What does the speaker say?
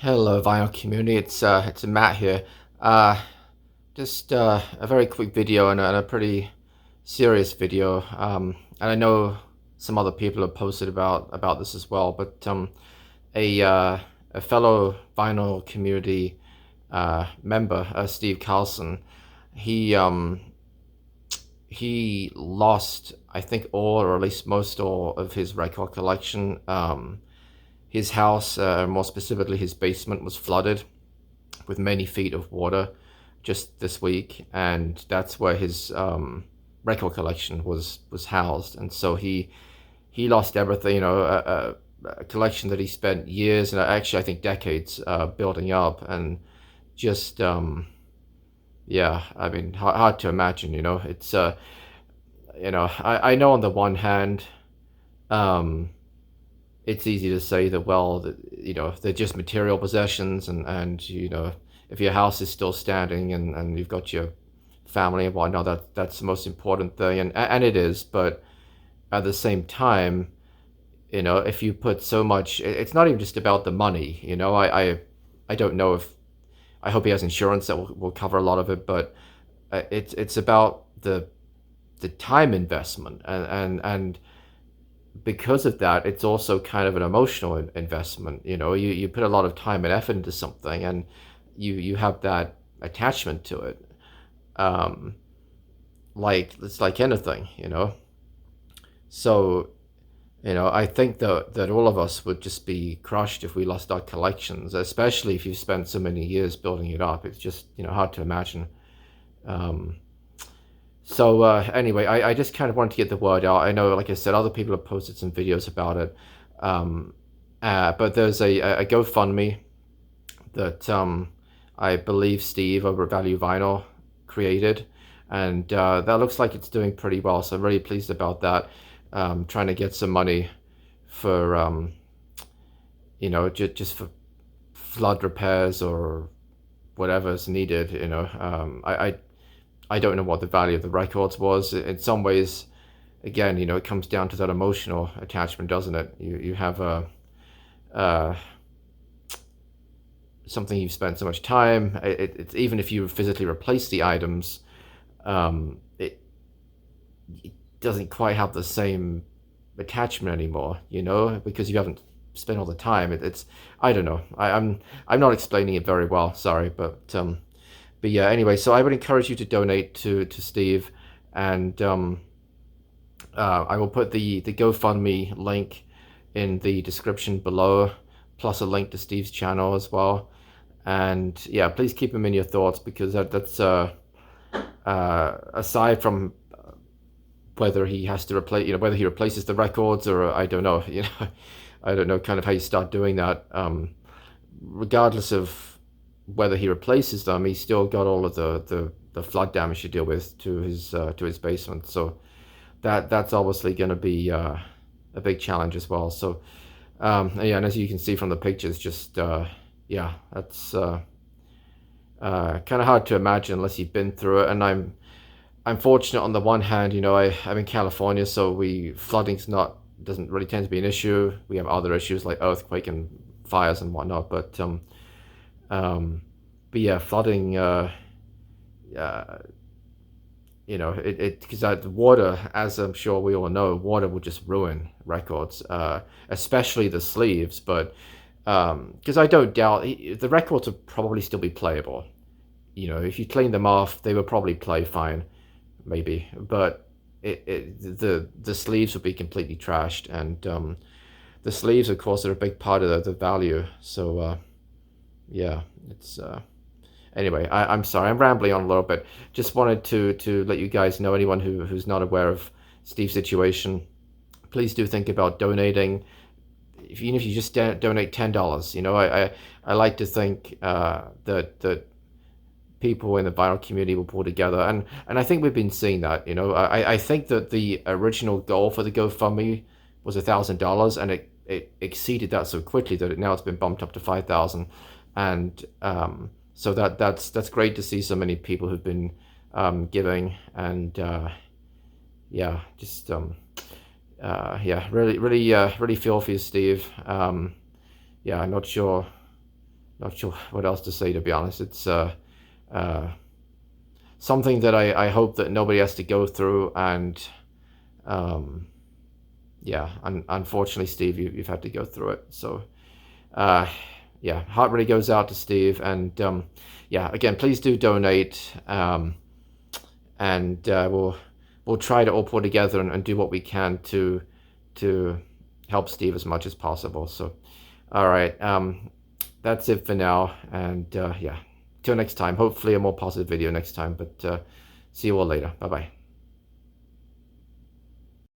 Hello, vinyl community. It's Matt here. Uh, just a very quick video and a pretty serious video. And I know some other people have posted about this as well. But a uh, a fellow vinyl community member, Steve Carlson, he um, he lost, I think, all or at least most all of his record collection. His house, more specifically his basement, was flooded with many feet of water just this week, and that's where his record collection was housed. And so he lost everything. A collection that he spent years and actually I think decades building up, and just yeah, I mean, hard to imagine. It's I know on the one hand. Um, it's easy to say that, well, they're just material possessions, and if your house is still standing and you've got your family and whatnot, that's the most important thing, and it is. But at the same time, if you put so much, it's not even just about the money. I don't know if, I hope he has insurance that will cover a lot of it, but it's about the time investment, and because of that, it's also kind of an emotional investment. You put a lot of time and effort into something, and you have that attachment to it. Um, like it's like anything. So, I think that all of us would just be crushed if we lost our collections, especially if you've spent so many years building it up. It's just hard to imagine. Um, So anyway, I just kind of wanted to get the word out. I know, like I said, other people have posted some videos about it. Um, but there's a GoFundMe that I believe Steve over at Value Vinyl created, and that looks like it's doing pretty well. So I'm really pleased about that. Trying to get some money for just for flood repairs or whatever's needed. I don't know what the value of the records was. In some ways, again, it comes down to that emotional attachment, doesn't it? You have uh, something you've spent so much time. It's even if you physically replace the items, it doesn't quite have the same attachment anymore. Because you haven't spent all the time. It's I don't know. I'm not explaining it very well. Sorry, but yeah, anyway, so I would encourage you to donate to Steve, and I will put the GoFundMe link in the description below, plus a link to Steve's channel as well. And yeah, please keep him in your thoughts, because that's aside from whether he has to replace, whether he replaces the records, or I don't know, I don't know kind of how you start doing that. Regardless of whether he replaces them, he's still got all of the flood damage to deal with to his basement. So that's obviously going to be a big challenge as well. So yeah, and as you can see from the pictures, just yeah, that's kind of hard to imagine unless you've been through it. And I'm fortunate on the one hand. I'm in California, so flooding's not doesn't really tend to be an issue. We have other issues like earthquake and fires and whatnot, but yeah, flooding, because the water, as I'm sure we all know, water will just ruin records, especially the sleeves. But because I don't doubt the records will probably still be playable. If you clean them off, they will probably play fine, maybe. But the sleeves will be completely trashed, and the sleeves, of course, are a big part of the value. So yeah, it's anyway. I'm sorry, I'm rambling on a little bit. Just wanted to let you guys know, anyone who's not aware of Steve's situation, please do think about donating. Even if you just donate $10, I like to think that people in the vinyl community will pull together, and I think we've been seeing that. I think that the original goal for the GoFundMe was $1,000, and it exceeded that so quickly that now it's been bumped up to 5,000, and so that's great to see so many people who've been giving, and yeah, just yeah, really feel for you, Steve. Yeah, I'm not sure not sure what else to say, to be honest. It's something that I hope that nobody has to go through, and yeah, unfortunately, Steve, you've had to go through it. So yeah, heart really goes out to Steve, and yeah, again, please do donate, and we'll try to all pull together and do what we can to help Steve as much as possible. So, all right, that's it for now, and yeah, till next time. Hopefully, a more positive video next time. But see you all later. Bye bye.